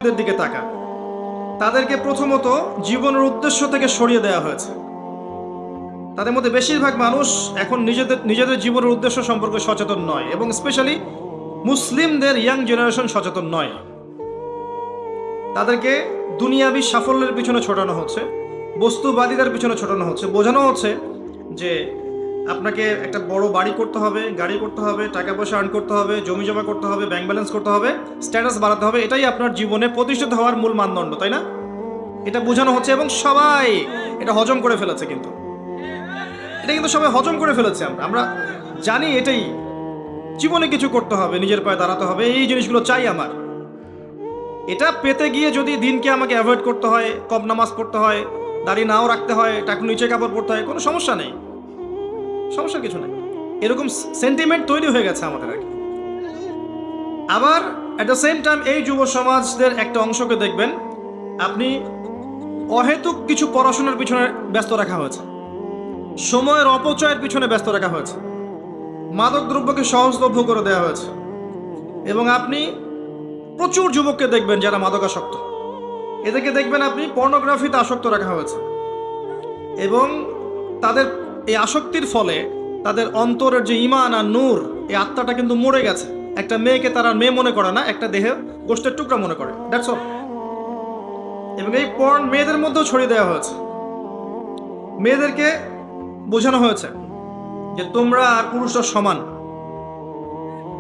দিকে তাকান, তাদেরকে প্রথমত জীবনের উদ্দেশ্য থেকে সরিয়ে দেওয়া হয়েছে। তাদের মধ্যে বেশিরভাগ মানুষ এখন নিজেদের জীবনের উদ্দেশ্য সম্পর্কে সচেতন নয়, এবং স্পেশালি মুসলিমদের ইয়াং জেনারেশন সচেতন নয়। তাদেরকে দুনিয়াবি সাফল্যের পিছনে ছোটানো হচ্ছে, বস্তুবাদিতার পিছনে ছোটানো হচ্ছে, বোঝানো হচ্ছে যে আপনাকে একটা বড় বাড়ি করতে হবে, গাড়ি করতে হবে, টাকা পয়সা আর্ন করতে হবে, জমি জমা করতে হবে, ব্যাংক ব্যালেন্স করতে হবে, স্ট্যাটাস বাড়াতে হবে, এটাই আপনার জীবনে প্রতিষ্ঠিত হওয়ার মূল মানদণ্ড, তাই না? এটা বোঝানো হচ্ছে এবং সবাই এটা হজম করে ফেলেছে। এটা কিন্তু সবাই হজম করে ফেলেছে। আমরা জানি এটাই, জীবনে কিছু করতে হবে, নিজের পায়ে দাঁড়াতে হবে, এই জিনিসগুলো চাই আমার। এটা পেতে গিয়ে যদি দিনকে আমাকে অ্যাভয়েড করতে হয়, কম নামাজ পড়তে হয়, দাড়ি নাও রাখতে হয়, টাকা নিচে কাপড় পরতে হয়, কোনো সমস্যা নেই, সমস্যা কিছু নেই। এরকম সেন্টিমেন্ট তৈরি হয়ে গেছে আমাদের আগে। আবার অ্যাট দ্য সেম টাইম এই যুব সমাজদের একটা অংশকে দেখবেন আপনি অহেতুক কিছু পড়াশোনার পিছনে ব্যস্ত রাখা হয়েছে, সময়ের অপচয়ের পিছনে ব্যস্ত রাখা হয়েছে, মাদক দ্রব্যকে সহজলভ্য করে দেওয়া হয়েছে। এবং আপনি প্রচুর যুবককে দেখবেন যারা মাদকাসক্ত, এদেরকে দেখবেন আপনি পর্নোগ্রাফিতে আসক্ত রাখা হয়েছে। এবং তাদের এই আসক্তির ফলে তাদের অন্তরের যে ঈমান আর নূর, এই আত্মাটা কিন্তু মরে গেছে। একটা মেয়েকে তারা মেয়ে মনে করে না, একটা দেহে গোষ্ঠের টুকরা মনে করে, দ্যাটস অল। এবং এই পর্ন মেয়েদের মধ্যেও ছড়িয়ে দেওয়া হয়েছে। মেয়েদেরকে বোঝানো হয়েছে যে তোমরা আর পুরুষরা সমান,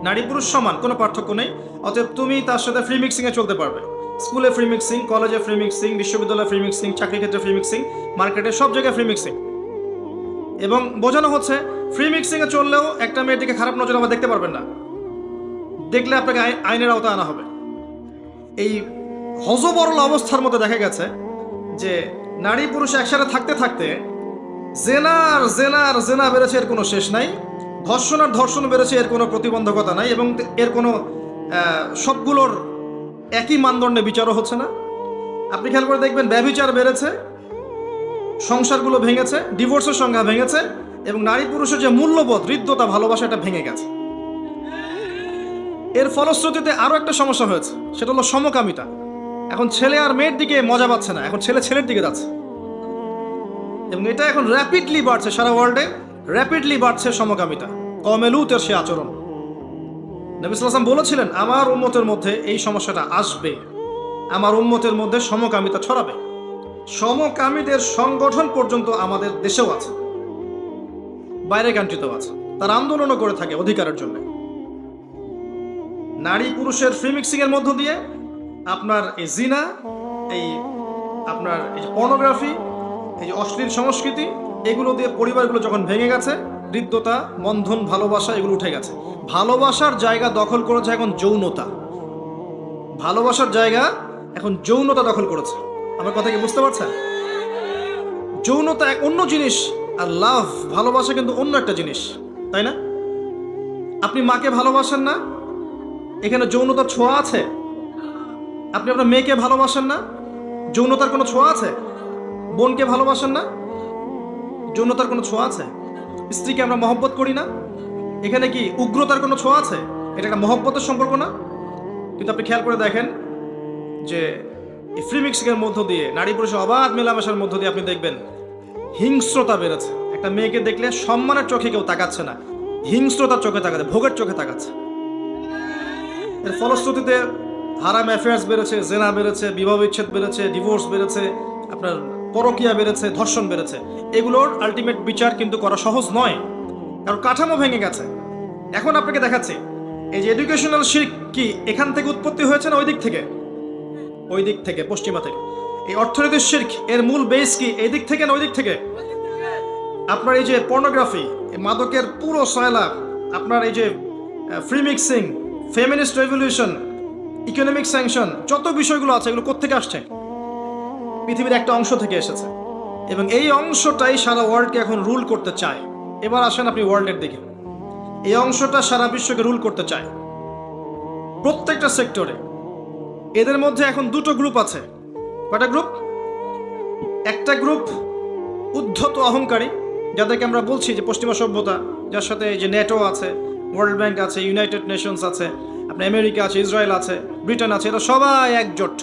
নারী পুরুষ সমান, কোনো পার্থক্য নেই, অতএব তুমি তার সাথে ফ্রি মিক্সিংয়ে চলতে পারবে। স্কুলে ফ্রি মিক্সিং, কলেজে ফ্রি মিক্সিং, বিশ্ববিদ্যালয়ে ফ্রি মিক্সিং, চাকরি ক্ষেত্রে ফ্রি মিক্সিং, মার্কেটে সব জায়গায় ফ্রি মিক্সিং। এবং বোঝানো হচ্ছে ফ্রি মিক্সিংয়ে চললেও একটা মেয়েটিকে খারাপ নজরে আবার দেখতে পারবেন না, দেখলে আপনাকে আইনের আওতায় আনা হবে। এই হযবরল অবস্থার মধ্যে দেখা গেছে যে নারী পুরুষ একসাথে থাকতে থাকতে জেনা বেড়েছে, এর কোনো শেষ নাই, ধর্ষণ বেড়েছে, এর কোনো প্রতিবন্ধকতা নাই, এবং এর কোনো সবগুলোর একই মানদণ্ডে বিচারও হচ্ছে না। আপনি খেয়াল করে দেখবেন ব্যভিচার বেড়েছে, সংসারগুলো ভেঙেছে, ডিভোর্সের সংখ্যা ভেঙেছে, এবং নারী পুরুষের যে মূল্যবোধ, হৃদ্যতা, ভালোবাসা, এটা ভেঙে গেছে। এর ফলশ্রুতিতে আরও একটা সমস্যা হয়েছে, সেটা হলো সমকামিতা। এখন ছেলে আর মেয়ের দিকে মজা পাচ্ছে না, এখন ছেলে ছেলের দিকে যাচ্ছে। এবং এটা এখন র্যাপিডলি বাড়ছে, সারা ওয়ার্ল্ডে র্যাপিডলি বাড়ছে সমকামিতা, কওমে লূতের সে আচরণ। নবী সাল্লাল্লাহু আলাইহি ওয়াসাল্লাম বলেছিলেন আমার উম্মতের মধ্যে এই সমস্যাটা আসবে, আমার উম্মতের মধ্যে সমকামিতা ছড়াবে। সমকামীদের সংগঠন পর্যন্ত আমাদের দেশেও আছে, বাইরের কান্ট্রিতেও আছে, তারা আন্দোলনও করে থাকে অধিকারের জন্য। নারী পুরুষের ফ্রি মিক্সিং এর মধ্য দিয়ে আপনার এই জিনা, এই আপনার এই পর্নোগ্রাফি, এই যে অশ্লীল সংস্কৃতি, এগুলো দিয়ে পরিবারগুলো যখন ভেঙে গেছে, হৃদ্যতা, বন্ধন, ভালোবাসা এগুলো উঠে গেছে। ভালোবাসার জায়গা দখল করেছে এখন যৌনতা, ভালোবাসার জায়গা এখন যৌনতা দখল করেছে। আমার কথা কি বুঝতে পারছেন? যৌনতা এক অন্য জিনিস, আর লাভ, ভালোবাসা কিন্তু অন্য একটা জিনিস, তাই না? আপনি মাকে ভালোবাসেন না, এখানে যৌনতার ছোঁয়া আছে। আপনি আপনার মেয়েকে ভালোবাসেন না, যৌনতার কোনো ছোঁয়া আছে। বোনকে ভালোবাসেন না, যৌনতার কোনো ছোঁয়া আছে। স্ত্রীকে আমরা মহব্বত করি না, এখানে কি উগ্রতার কোনো ছোঁয়া আছে? এটা একটা মহব্বতের সম্পর্ক না? কিন্তু আপনি খেয়াল করে দেখেন যে এই ফ্রি মিক্সিংয়ের মধ্য দিয়ে, নারী পুরুষের অবাধ মেলামেশার মধ্য দিয়ে আপনি দেখবেন হিংস্রতা বেড়েছে। একটা মেয়েকে দেখলে সম্মানের চোখে কেউ তাকাচ্ছে না, হিংস্রতার চোখে তাকাচ্ছে, ভোগের চোখে তাকাচ্ছে। এর ফলশ্রুতিতে হারাম অ্যাফেয়ার্স বেড়েছে, জেনা বেড়েছে, বিবাহ বিচ্ছেদ বেড়েছে, ডিভোর্স বেড়েছে, আপনার পরকীয়া বেড়েছে, ধর্ষণ বেড়েছে। এগুলোর আলটিমেট বিচার কিন্তু করা সহজ নয়, কারণ কাঠামো ভেঙে গেছে। এখন আপনাকে দেখাচ্ছি এই যে এডুকেশনাল শির্ক কি এখান থেকে উৎপত্তি হয়েছে না ওই দিক থেকে? ওই দিক থেকে, পশ্চিমা থেকে। এই অর্থনৈতিক শির্ক এর মূল বেস কি এই দিক থেকে না ওই দিক থেকে? আপনার এই যে পর্নোগ্রাফি, মাদকের পুরো সয়লাভ, আপনার এই যে free mixing, feminist revolution, economic sanction, যত বিষয়গুলো আছে এগুলো কোত্থেকে আসছে? পৃথিবীর একটা অংশ থেকে এসেছে, এবং এই অংশটাই সারা ওয়ার্ল্ডকে এখন রুল করতে চায়। এবার আসেন আপনি ওয়ার্ল্ডের দিকে, এই অংশটা সারা বিশ্বকে রুল করতে চায় প্রত্যেকটা সেক্টরে। এদের মধ্যে এখন দুটো গ্রুপ আছে। কয়টা গ্রুপ? একটা গ্রুপ উদ্ধত অহংকারী, যাদেরকে আমরা বলছি যে পশ্চিমা সভ্যতা, যার সাথে যে নেটো আছে, ওয়ার্ল্ড ব্যাংক আছে, ইউনাইটেড নেশনস আছে, আপনার আমেরিকা আছে, ইসরায়েল আছে, ব্রিটেন আছে, এরা সবাই একজোট।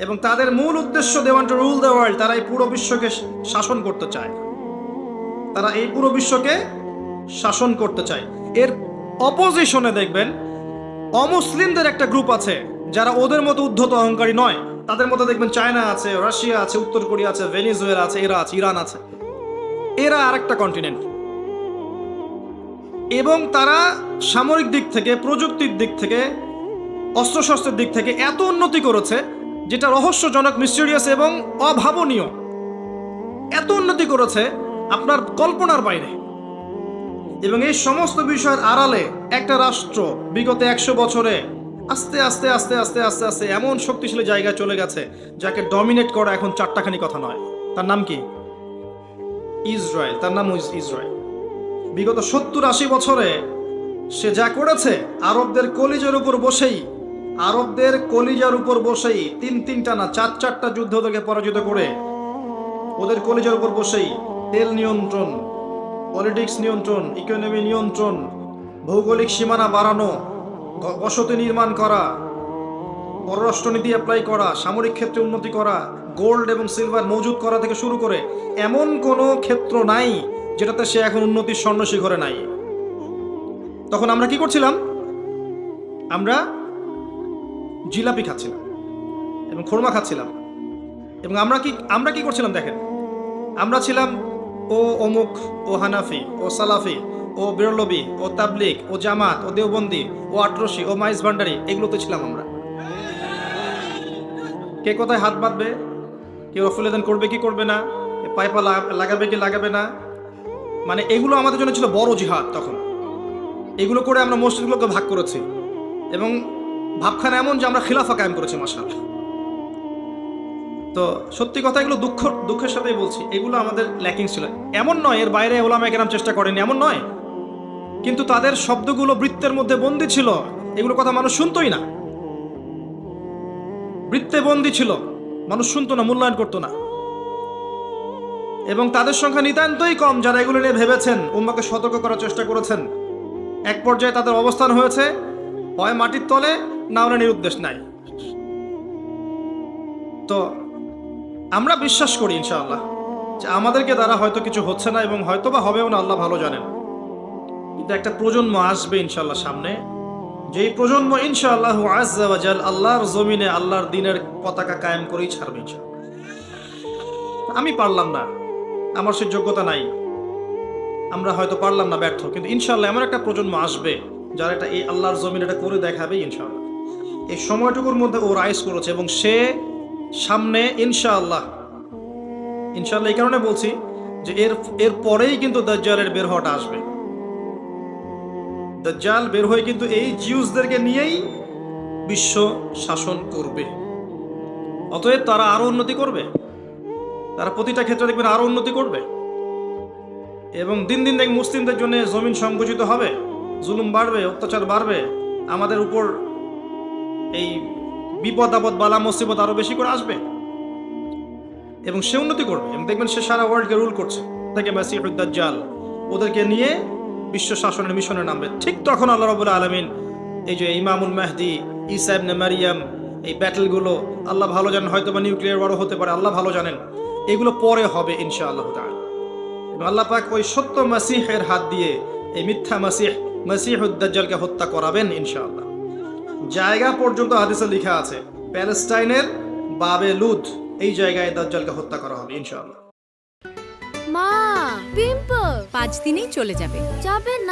এবং তাদের মূল উদ্দেশ্য they want to rule the world. তারা এই পুরো বিশ্বকে শাসন করতে চায়, তারা এই পুরো বিশ্বকে শাসন করতে চায়। এর অপোজিশনে দেখবেন অমুসলিমদের একটা গ্রুপ আছে যারা ওদের মতো উদ্ধত অহংকারী নয়। তাদের মধ্যে দেখবেন চায়না আছে, রাশিয়া আছে, উত্তর কোরিয়া আছে, ভেনিজুয়েলা আছে, এরা আছে, ইরান আছে। এরা আরেকটা কন্টিনেন্ট এবং তারা সামরিক দিক থেকে, প্রযুক্তির দিক থেকে, অস্ত্রশস্ত্রের দিক থেকে এত উন্নতি করেছে যেটা রহস্যজনক, মিস্টেরিয়াস এবং অভাবনীয়। এত উন্নতি করেছে আপনার কল্পনার বাইরে। এবং এই সমস্ত বিষয়ের আড়ালে একটা রাষ্ট্র বিগত 100 বছরে আস্তে আস্তে আস্তে আস্তে আস্তে আস্তে এমন শক্তিশালী জায়গায় চলে গেছে যাকে ডমিনেট করা এখন চারটাখানি কথা নয়। তার নাম কি? ইসরায়েল। তার নাম ইসরায়েল। বিগত 70-80 বছরে সে যা করেছে, আরবদের কলিজার উপর বসেই 3-3টা না 4-4টা যুদ্ধ থেকে পরাজিত করে ওদের কলিজার উপর বসেই তেল নিয়ন্ত্রণ, পলিটিক্স নিয়ন্ত্রণ, ইকোনমি নিয়ন্ত্রণ, ভৌগোলিক সীমানা বাড়ানো, বসতি নির্মাণ করা, পররাষ্ট্রনীতি অ্যাপ্লাই করা, সামরিক ক্ষেত্রে উন্নতি করা, গোল্ড এবং সিলভার মজুদ করা থেকে শুরু করে এমন কোনো ক্ষেত্র নাই যেটাতে সে এখন উন্নতির স্বর্ণ শিখরে নাই। তখন আমরা কি করছিলাম? আমরা জিলাপি খাচ্ছিলাম এবং খোরমা খাচ্ছিলাম। এবং আমরা কি করছিলাম দেখেন, আমরা ছিলাম ও অমুক, ও হানাফি, ও সালাফি, ও বেরলবি, ও তাবলিগ, ও জামাত, ও দেওবন্দি, ও আটরশি, ও মাইজ ভান্ডারি, এগুলোতে ছিলাম আমরা। কে কোথায় হাত বাঁধবে, কেউ রফুলেদান করবে কি করবে না, পাইপা লাগাবে কি লাগাবে না, মানে এগুলো আমাদের জন্য ছিল বড় জিহাদ। তখন এগুলো করে আমরা মসজিদগুলোকে ভাগ করেছি এবং ভাবখানা এমন যে আমরা খিলাফা কায়েম করেছি মাশাআল্লাহ। তো সত্যি কথা, এগুলো দুঃখের সাথেই বলছি, এগুলো আমাদের ল্যাকিং ছিল। এমন নয় এর বাইরে ওলামায়ে কেরাম চেষ্টা করেনি, এমন নয়, কিন্তু তাদের শব্দগুলো বৃত্তের মধ্যে বন্দী ছিল। এগুলো কথা মানুষ শুনতোই না, বৃত্তে বন্দী ছিল, মানুষ শুনতো না, মূল্যায়ন করতো না। এবং তাদের সংখ্যা নিতান্তই কম যারা এগুলো নিয়ে ভেবেছেন, উম্মাহকে সতর্ক করার চেষ্টা করেছেন। এক পর্যায়ে তাদের অবস্থান হয়েছে হয় মাটির তলে, না হলে নিরুদ্দেশ নাই। তো আমরা বিশ্বাস করি ইনশাআল্লাহ যে আমাদেরকে দ্বারা হয়তো কিছু হচ্ছে না এবং হয়তো বা হবেও না, আল্লাহ ভালো জানেন। কিন্তু একটা প্রজন্ম আসবে ইনশাআল্লাহ সামনে, যেই প্রজন্ম ইনশাআল্লাহ আযজা ওয়া জাল আল্লাহর জমিনে আল্লাহর দ্বীনের পতাকা কায়েম করেই ছাড়বে ইনশাআল্লাহ। আমি পারলাম না, আমার সে যোগ্যতা নাই, আমরা হয়তো পারলাম না, ব্যর্থ, কিন্তু ইনশাআল্লাহ এমন একটা প্রজন্ম আসবে যারা এটা এই আল্লাহর জমিনে এটা করে দেখাবে ইনশাআল্লাহ। এই সময়টুকুর মধ্যে ও রাইজ করেছে এবং সে সামনে ইনশাআল্লাহ এই কারণে বলছি যে এর পরেই কিন্তু দাজ্জালের বের হওয়াটা আসবে। দাজ্জাল বের হয়ে কিন্তু এই জিউসদেরকে নিয়েই বিশ্ব শাসন করবে। অতএব তারা আরো উন্নতি করবে, তারা প্রতিটা ক্ষেত্রে দেখবেন আরো উন্নতি করবে এবং দিন দিন দেখ মুসলিমদের জন্য জমিন সংকুচিত হবে, জুলুম বাড়বে, অত্যাচার বাড়বে, আমাদের উপর এই বিপদ আপদ বালা মুসিবত আরো বেশি করে আসবে এবং সে উন্নতি করবে এবং দেখবেন সে সারা ওয়ার্ল্ডকে রুল করছে থেকে মাসিহুদ দাজ্জাল ওদেরকে নিয়ে বিশ্ব শাসনের মিশনে নামবে। ঠিক তখন আল্লাহ রাব্বুল আলামিন এই যে ইমামুল মাহদি, ঈসা ইবনে মারিয়াম, এই ব্যাটলগুলো আল্লাহ ভালো জানেন, হয়তো বা নিউক্লিয়ার ওয়ারও হতে পারে, আল্লাহ ভালো জানেন, এগুলো পরে হবে ইনশাআল্লাহ তাআলা। এবং আল্লাহ পাক ওই সত্য মাসিহের হাত দিয়ে এই মিথ্যা মাসিহুদ দাজ্জালকে হত্যা করাবেন ইনশাআল্লাহ। জায়গা পর্যন্ত হাদিসে লেখা আছে, প্যালেস্টাইনের বাবে লুদ এই জায়গায় দাজ্জালকে হত্যা করা হবে ইনশাআল্লাহ। মা, পিম্পল 5 দিনেই চলে যাবে। যাবে না।